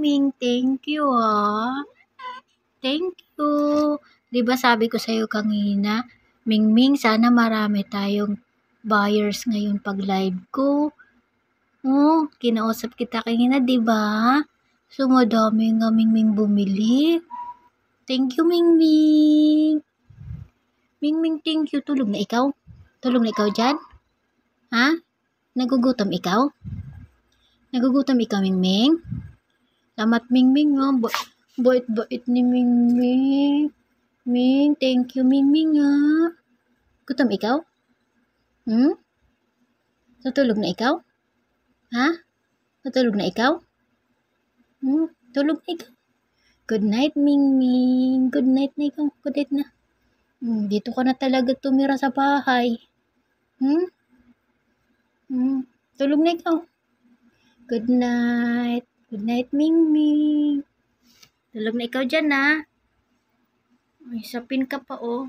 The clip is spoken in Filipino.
Ming. Thank you, ah. Thank you. 'Di ba sabi ko sa'yo kanina, Mingming, sana marami tayong buyers ngayon 'pag live ko. Oh, kinausap kita kanina, 'di ba? So, madami nga Mingming bumili. Thank you, Mingming. Mingming, thank you. Tulog na ikaw? Tulog na ikaw dyan? Ha? Nagugutom ikaw? Nagugutom ikaw, Mingming? Salamat, Mingming, ha? Bait-bait ni Mingming. Ming, thank you, Mingming, ha? Gutom ikaw? Tutulog na ikaw? Ha? Tutulog na ikaw? Tulog na ikaw? Good night, Mingming. Good night na ikaw. Good night na. Dito ka na talaga tumira sa bahay. Tulog na ikaw. Good night. Good night, Mingming. Tulog na ikaw dyan, ha? Ay, sapin ka pa, oh.